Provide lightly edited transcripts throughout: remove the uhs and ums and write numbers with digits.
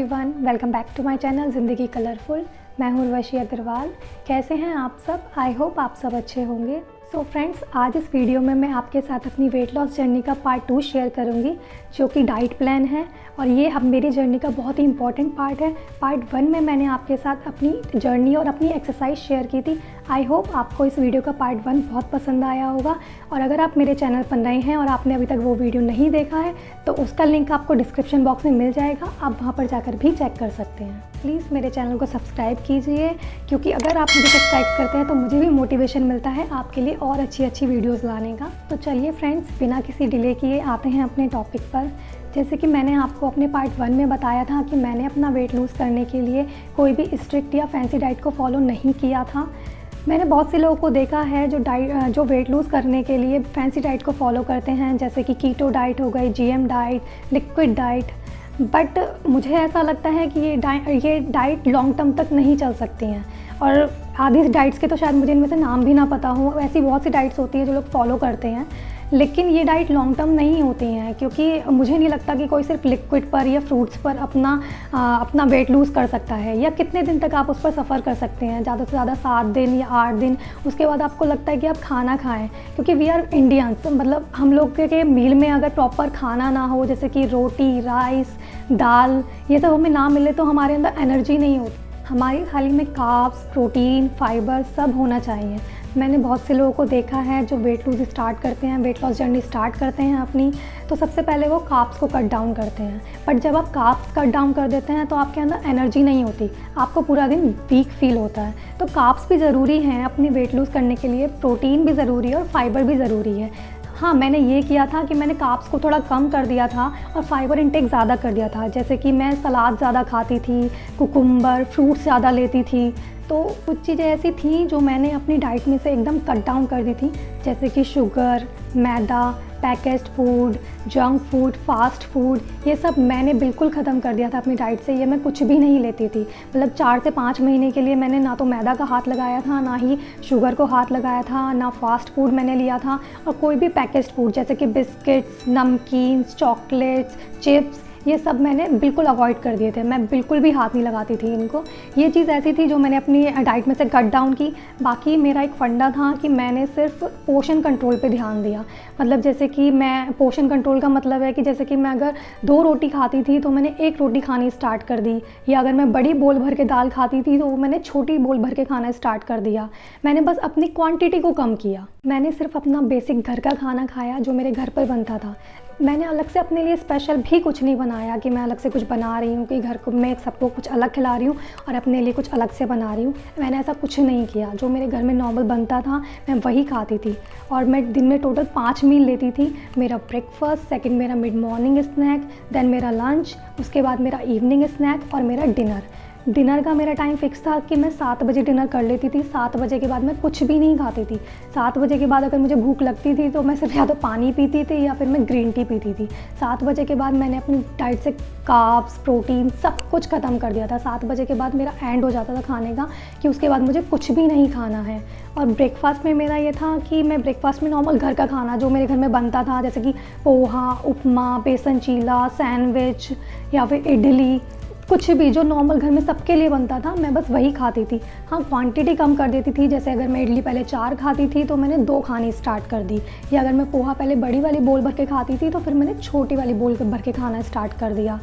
Everyone, welcome back to my channel Zindagi colourful. मैं हूँ उर्वशी अग्रवाल। कैसे हैं आप सब? आई होप आप सब अच्छे होंगे। सो फ्रेंड्स, आज इस वीडियो में मैं आपके साथ अपनी वेट लॉस जर्नी का पार्ट 2 शेयर करूँगी, जो कि डाइट प्लान है। और ये अब मेरी जर्नी का बहुत ही इंपॉर्टेंट पार्ट है। पार्ट 1 में मैंने आपके साथ अपनी जर्नी और अपनी एक्सरसाइज शेयर की थी। आई होप आपको इस वीडियो का पार्ट 1 बहुत पसंद आया होगा। और अगर आप मेरे चैनल पर नए हैं और आपने अभी तक वो वीडियो नहीं देखा है तो उसका लिंक आपको डिस्क्रिप्शन बॉक्स में मिल जाएगा, आप वहाँ पर जाकर भी चेक कर सकते हैं। प्लीज़ मेरे चैनल को सब्सक्राइब कीजिए, क्योंकि अगर आप मुझे सब्सक्राइब करते हैं तो मुझे भी मोटिवेशन मिलता है आपके लिए और अच्छी वीडियोज़ लाने का। तो चलिए फ्रेंड्स, बिना किसी डिले किए आते हैं अपने टॉपिक पर। जैसे कि मैंने आपको अपने पार्ट 1 में बताया था कि मैंने अपना वेट लूज़ करने के लिए कोई भी स्ट्रिक्ट या फैंसी डाइट को फॉलो नहीं किया था। मैंने बहुत से लोगों को देखा है जो वेट लूज़ करने के लिए फैंसी डाइट को फॉलो करते हैं, जैसे कि कीटो डाइट हो गई, GM diet, liquid diet. But मुझे ऐसा लगता है कि ये डाइट लॉन्ग टर्म तक नहीं चल सकती हैं। और आधी डाइट्स के तो शायद मुझे इनमें से नाम भी ना पता हो। ऐसी बहुत सी डाइट्स होती हैं जो लोग फॉलो करते हैं, लेकिन ये डाइट लॉन्ग टर्म नहीं होती हैं, क्योंकि मुझे नहीं लगता कि कोई सिर्फ लिक्विड पर या फ्रूट्स पर अपना वेट लूज़ कर सकता है। या कितने दिन तक आप उस पर सफ़र कर सकते हैं? ज़्यादा से ज़्यादा 7 दिन या 8 दिन। उसके बाद आपको लगता है कि आप खाना खाएं, क्योंकि वी आर इंडियंस। मतलब हम लोग के मील में अगर प्रॉपर खाना ना हो, जैसे कि रोटी, राइस, दाल, ये सब हमें ना मिले तो हमारे अंदर एनर्जी नहीं होती। हमारी थाली में कार्ब्स, प्रोटीन, फाइबर सब होना चाहिए। मैंने बहुत से लोगों को देखा है जो वेट लूज़ स्टार्ट करते हैं, वेट लॉस जर्नी स्टार्ट करते हैं अपनी, तो सबसे पहले वो कार्ब्स को कट डाउन करते हैं। बट जब आप कार्ब्स कट डाउन कर देते हैं तो आपके अंदर एनर्जी नहीं होती, आपको पूरा दिन वीक फील होता है। तो कार्ब्स भी ज़रूरी हैं अपनी वेट लूज़ करने के लिए, प्रोटीन भी ज़रूरी है और फाइबर भी ज़रूरी है। हाँ, मैंने ये किया था कि मैंने कार्ब्स को थोड़ा कम कर दिया था और फाइबर इंटेक ज़्यादा कर दिया था। जैसे कि मैं सलाद ज़्यादा खाती थी, कुकुम्बर, फ्रूट्स ज़्यादा लेती थी। तो कुछ चीज़ें ऐसी थी जो मैंने अपनी डाइट में से एकदम कट डाउन कर दी थी, जैसे कि शुगर, मैदा, packaged food, junk food, fast food, ये सब मैंने बिल्कुल ख़त्म कर दिया था अपनी डाइट से। ये मैं कुछ भी नहीं लेती थी। मतलब 4 से 5 महीने के लिए मैंने ना तो मैदा का हाथ लगाया था, ना ही शुगर को हाथ लगाया था, ना फास्ट फूड मैंने लिया था, और कोई भी पैकेज्ड फूड जैसे कि बिस्किट्स, नमकीन्स, चॉकलेट्स, चिप्स, ये सब मैंने बिल्कुल अवॉइड कर दिए थे। मैं बिल्कुल भी हाथ नहीं लगाती थी इनको। ये चीज़ ऐसी थी जो मैंने अपनी डाइट में से कट डाउन की। बाकी मेरा एक फंडा था कि मैंने सिर्फ पोर्शन कंट्रोल पे ध्यान दिया। मतलब जैसे कि मैं पोर्शन कंट्रोल का मतलब है कि जैसे कि मैं अगर 2 रोटी खाती थी तो मैंने 1 रोटी खानी स्टार्ट कर दी, या अगर मैं बड़ी बोल भर के दाल खाती थी तो मैंने छोटी बोल भर के खाना स्टार्ट कर दिया। मैंने बस अपनी क्वांटिटी को कम किया। मैंने सिर्फ अपना बेसिक घर का खाना खाया जो मेरे घर पर बनता था। मैंने अलग से अपने लिए स्पेशल भी कुछ नहीं बनाया कि मैं अलग से कुछ बना रही हूँ कि घर को मैं सबको कुछ अलग खिला रही हूँ और अपने लिए कुछ अलग से बना रही हूँ। मैंने ऐसा कुछ नहीं किया। जो मेरे घर में नॉर्मल बनता था मैं वही खाती थी। और मैं दिन में टोटल 5 मील लेती थी। मेरा ब्रेकफास्ट, सेकंड मेरा मिड मॉर्निंग स्नैक, देन मेरा लंच, उसके बाद मेरा इवनिंग स्नैक और मेरा डिनर का मेरा टाइम फिक्स था कि मैं 7 बजे डिनर कर लेती थी। 7 बजे के बाद मैं कुछ भी नहीं खाती थी। 7 बजे के बाद अगर मुझे भूख लगती थी तो मैं सिर्फ या तो पानी पीती थी या फिर मैं ग्रीन टी पीती थी। 7 बजे के बाद मैंने अपनी डाइट से कार्ब्स, प्रोटीन सब कुछ ख़त्म कर दिया था। 7 बजे के बाद मेरा एंड हो जाता था खाने का, कि उसके बाद मुझे कुछ भी नहीं खाना है। और ब्रेकफास्ट में मेरा ये था कि मैं ब्रेकफास्ट में नॉर्मल घर का खाना जो मेरे घर में बनता था, जैसे कि पोहा, उपमा, बेसन चीला, सैंडविच या फिर इडली, कुछ भी जो नॉर्मल घर में सबके लिए बनता था मैं बस वही खाती थी। हाँ, क्वांटिटी कम कर देती थी। जैसे अगर मैं इडली पहले 4 खाती थी तो मैंने 2 खानी स्टार्ट कर दी, या अगर मैं पोहा पहले बड़ी वाली बोल भर के खाती थी तो फिर मैंने छोटी वाली बोल भर के खाना स्टार्ट कर दिया।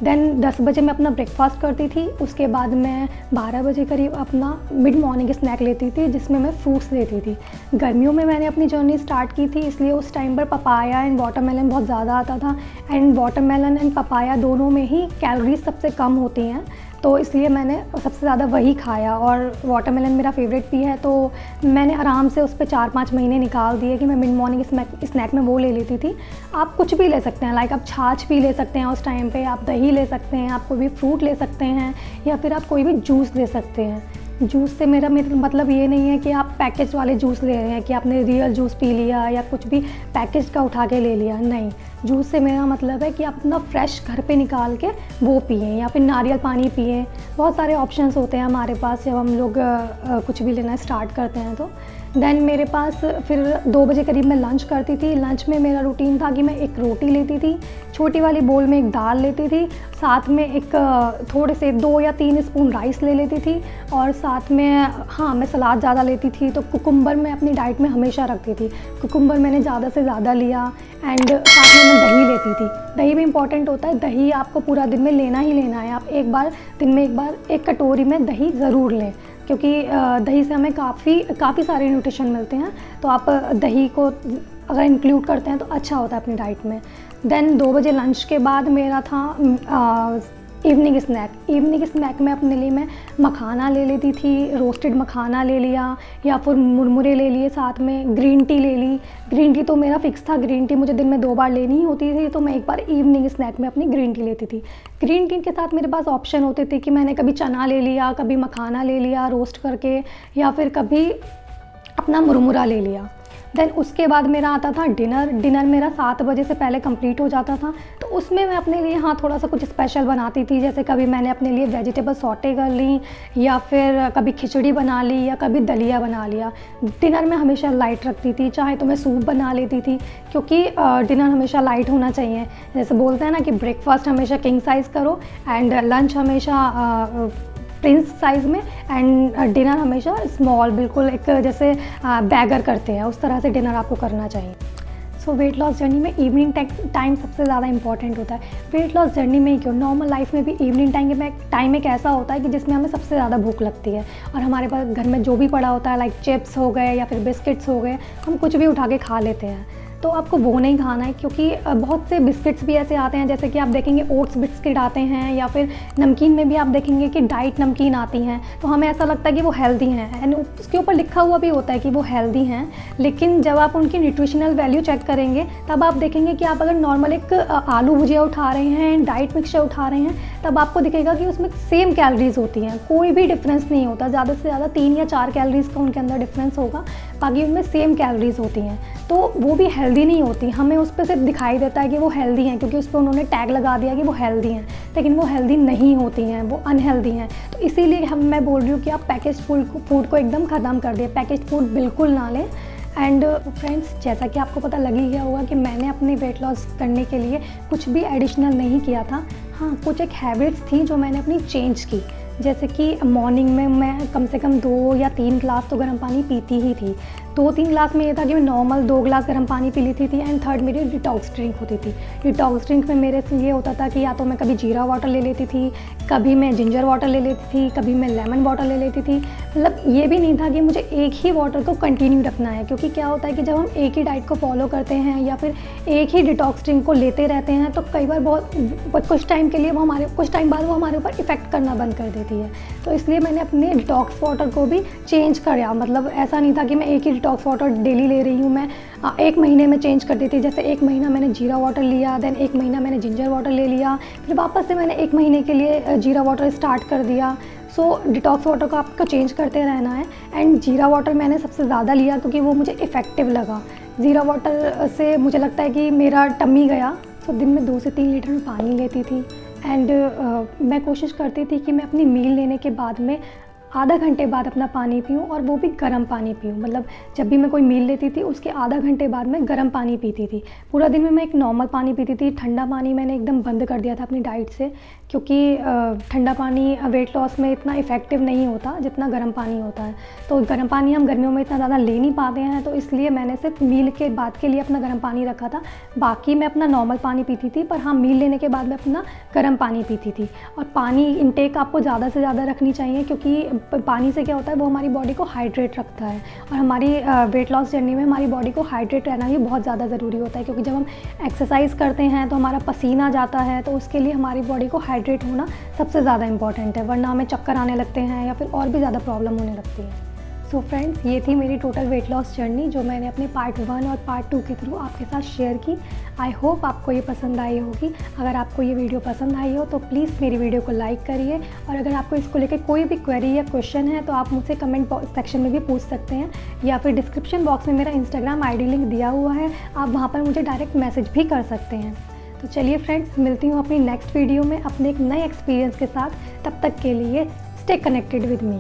देन 10 बजे मैं अपना ब्रेकफास्ट करती थी। उसके बाद मैं 12 बजे करीब अपना मिड मॉर्निंग स्नैक लेती थी, जिसमें मैं फ्रूट्स लेती थी। गर्मियों में मैंने अपनी जर्नी स्टार्ट की थी, इसलिए उस टाइम पर पपाया एंड वाटरमेलन बहुत ज़्यादा आता था। एंड वाटरमेलन एंड पपाया दोनों में ही कैलोरीज सबसे कम होती हैं, तो इसलिए मैंने सबसे ज़्यादा वही खाया। और वाटरमेलन मेरा फेवरेट भी है, तो मैंने आराम से उस पर 4-5 महीने निकाल दिए कि मैं मिड मॉर्निंग स्नैक में वो ले लेती थी। आप कुछ भी ले सकते हैं, लाइक आप छाछ भी ले सकते हैं उस टाइम पे, आप दही ले सकते हैं, आप कोई भी फ्रूट ले सकते हैं, या फिर आप कोई भी जूस ले सकते हैं। जूस से मेरा मतलब ये नहीं है कि आप पैकेज वाले जूस ले रहे हैं कि आपने रियल जूस पी लिया या कुछ भी पैकेज का उठा के ले लिया, नहीं। जूस से मेरा मतलब है कि आप अपना फ्रेश घर पे निकाल के वो पिएं, या फिर नारियल पानी पिएं। बहुत सारे ऑप्शंस होते हैं हमारे पास जब हम लोग कुछ भी लेना स्टार्ट करते हैं तो। देन मेरे पास फिर 2 बजे करीब मैं लंच करती थी। लंच में मेरा रूटीन था कि मैं 1 रोटी लेती थी, छोटी वाली बोल में एक दाल लेती थी, साथ में एक थोड़े से 2 या 3 स्पून राइस ले लेती थी, और साथ में हाँ मैं सलाद ज़्यादा लेती थी। तो कुकुम्बर मैं अपनी डाइट में हमेशा रखती थी, कुकुम्बर मैंने ज़्यादा से ज़्यादा लिया। एंड साथ में मैं दही लेती थी, दही भी इम्पॉर्टेंट होता है, दही आपको पूरा दिन में लेना ही लेना है। आप दिन में एक बार एक कटोरी में दही ज़रूर लें, क्योंकि दही से हमें काफ़ी सारे न्यूट्रिशन मिलते हैं। तो आप दही को अगर इंक्लूड करते हैं तो अच्छा होता है अपनी डाइट में। देन 2 बजे लंच के बाद मेरा था इवनिंग स्नैक में अपने लिए मैं मखाना ले लेती थी, रोस्टेड मखाना ले लिया, या फिर मुरमुरे ले लिए, साथ में ग्रीन टी ले ली। ग्रीन टी तो मेरा फिक्स था, ग्रीन टी मुझे दिन में 2 बार लेनी ही होती थी, तो मैं एक बार इवनिंग स्नैक में अपनी ग्रीन टी लेती थी। ग्रीन टी के साथ मेरे पास ऑप्शन होते थे कि मैंने कभी चना ले लिया, कभी मखाना ले लिया रोस्ट करके, या फिर कभी अपना मुरमुरा ले लिया। देन उसके बाद मेरा आता था डिनर मेरा 7 बजे से पहले कंप्लीट हो जाता था। तो उसमें मैं अपने लिए हाँ थोड़ा सा कुछ स्पेशल बनाती थी, जैसे कभी मैंने अपने लिए वेजिटेबल सॉटे कर ली, या फिर कभी खिचड़ी बना ली, या कभी दलिया बना लिया। डिनर में हमेशा लाइट रखती थी, चाहे तो मैं सूप बना लेती थी, क्योंकि डिनर हमेशा लाइट होना चाहिए। जैसे बोलते हैं ना कि ब्रेकफास्ट हमेशा किंग साइज़ करो, एंड लंच हमेशा प्रिंस साइज़ में, एंड डिनर हमेशा स्मॉल, बिल्कुल एक जैसे बैगर करते हैं उस तरह से डिनर आपको करना चाहिए। सो वेट लॉस जर्नी में इवनिंग टाइम सबसे ज़्यादा इंपॉर्टेंट होता है। वेट लॉस जर्नी में ही क्यों, नॉर्मल लाइफ में भी इवनिंग टाइम एक ऐसा होता है कि जिसमें हमें सबसे ज़्यादा भूख लगती है, और हमारे पास घर में जो भी पड़ा होता है, लाइक चिप्स हो गए या फिर बिस्किट्स हो गए, हम कुछ भी उठा के खा लेते हैं। तो आपको वो नहीं खाना है, क्योंकि बहुत से बिस्किट्स भी ऐसे आते हैं, जैसे कि आप देखेंगे ओट्स बिस्किट आते हैं, या फिर नमकीन में भी आप देखेंगे कि डाइट नमकीन आती हैं। तो हमें ऐसा लगता है कि वो हेल्दी हैं, एंड उसके ऊपर लिखा हुआ भी होता है कि वो हेल्दी हैं, लेकिन जब आप उनकी न्यूट्रिशनल वैल्यू चेक करेंगे तब आप देखेंगे कि आप अगर नॉर्मल एक आलू भुजिया उठा रहे हैं, डाइट मिक्सचर उठा रहे हैं, तब आपको दिखेगा कि उसमें सेम कैलोरीज़ होती हैं, कोई भी डिफरेंस नहीं होता। ज़्यादा से ज़्यादा 3 या 4 कैलोरीज़ का उनके अंदर डिफरेंस होगा, बाकी उनमें सेम कैलोरीज़ होती हैं। तो वो भी हेल्दी नहीं होती। हमें उस पर सिर्फ दिखाई देता है कि वो हेल्दी हैं, क्योंकि उस पर उन्होंने टैग लगा दिया कि वो हेल्दी हैं, लेकिन वो हेल्दी नहीं होती हैं, वो अनहेल्दी हैं। तो इसीलिए मैं बोल रही हूँ कि आप पैकेज फूड को एकदम ख़त्म कर दिए, पैकेज फूड बिल्कुल ना लें। एंड फ्रेंड्स, जैसा कि आपको पता लग ही गया होगा कि मैंने अपनी वेट लॉस करने के लिए कुछ भी एडिशनल नहीं किया था। हाँ, कुछ एक हैबिट्स थी जो मैंने अपनी चेंज की, जैसे कि मॉर्निंग में मैं कम से कम 2 या 3 ग्लास तो गर्म पानी पीती ही थी। 2-3 ग्लास में ये था कि मैं नॉर्मल 2 ग्लास गर्म पानी पी लेती थी, एंड थर्ड मेरी डिटॉक्स ड्रिंक होती थी। डिटॉक्स ड्रिंक में मेरे से ये होता था कि या तो मैं कभी जीरा वाटर ले लेती थी, कभी मैं जिंजर वाटर ले लेती थी, कभी मैं लेमन वाटर ले लेती थी। मतलब ये भी नहीं था कि मुझे एक ही वाटर को कंटिन्यू रखना है, क्योंकि क्या होता है कि जब हम एक ही डाइट को फॉलो करते हैं या फिर एक ही डिटॉक्स ड्रिंक को लेते रहते हैं, तो कई बार कुछ टाइम के लिए कुछ टाइम बाद वो हमारे ऊपर इफ़ेक्ट करना बंद कर देती है। तो इसलिए मैंने अपने डिटॉक्स वाटर को भी चेंज किया। मतलब ऐसा नहीं था कि मैं एक ही डिटॉक्स वाटर डेली ले रही हूँ, मैं 1 महीने में चेंज कर देती। जैसे 1 महीना मैंने जीरा वाटर लिया, देन 1 महीना मैंने जिंजर वाटर ले लिया, फिर वापस से मैंने 1 महीने के लिए जीरा वाटर स्टार्ट कर दिया। सो डिटॉक्स वाटर को आपको चेंज करते रहना है। एंड जीरा वाटर मैंने सबसे ज़्यादा लिया क्योंकि वो मुझे इफ़ेक्टिव लगा। जीरा वाटर से मुझे लगता है कि मेरा टम्मी गया। सो दिन में 2 से 3 लीटर में पानी लेती थी। एंड मैं कोशिश करती थी कि मैं अपनी मील लेने के बाद में आधा घंटे बाद अपना पानी पीऊँ, और वो भी गर्म पानी पीऊँ। मतलब जब भी मैं कोई मील लेती थी उसके आधा घंटे बाद मैं गर्म पानी पीती थी। पूरा दिन में मैं एक नॉर्मल पानी पीती थी। ठंडा पानी मैंने एकदम बंद कर दिया था अपनी डाइट से, क्योंकि ठंडा पानी वेट लॉस में इतना इफ़ेक्टिव नहीं होता जितना गर्म पानी होता है। तो गर्म पानी हम गर्मियों में इतना ज़्यादा ले नहीं पाते हैं, तो इसलिए मैंने सिर्फ मील के बाद के लिए अपना गर्म पानी रखा था। बाकी मैं अपना नॉर्मल पानी पीती थी, पर हाँ, मील लेने के बाद मैं अपना गर्म पानी पीती थी। और पानी इंटेक आपको ज़्यादा से ज़्यादा रखनी चाहिए, क्योंकि पानी से क्या होता है, वो हमारी बॉडी को हाइड्रेट रखता है। और हमारी वेट लॉस जर्नी में हमारी बॉडी को हाइड्रेट रहना भी बहुत ज़्यादा ज़रूरी होता है, क्योंकि जब हम एक्सरसाइज करते हैं तो हमारा पसीना जाता है, तो उसके लिए हमारी बॉडी को हाइड्रेट होना सबसे ज़्यादा इंपॉर्टेंट है, वरना हमें चक्कर आने लगते हैं या फिर और भी ज़्यादा प्रॉब्लम होने लगती है। सो फ्रेंड्स, ये थी मेरी टोटल वेट लॉस जर्नी जो मैंने अपने पार्ट 1 और पार्ट 2 के थ्रू आपके साथ शेयर की। आई होप आपको ये पसंद आई होगी। अगर आपको ये वीडियो पसंद आई हो तो प्लीज़ मेरी वीडियो को लाइक करिए, और अगर आपको इसको लेकर कोई भी क्वेरी या क्वेश्चन है तो आप मुझसे कमेंट सेक्शन में भी पूछ सकते हैं, या फिर डिस्क्रिप्शन बॉक्स में मेरा इंस्टाग्राम ID लिंक दिया हुआ है, आप वहाँ पर मुझे डायरेक्ट मैसेज भी कर सकते हैं। तो चलिए फ्रेंड्स, मिलती हूँ अपनी नेक्स्ट वीडियो में अपने एक नए एक्सपीरियंस के साथ। तब तक के लिए स्टे कनेक्टेड विद मी।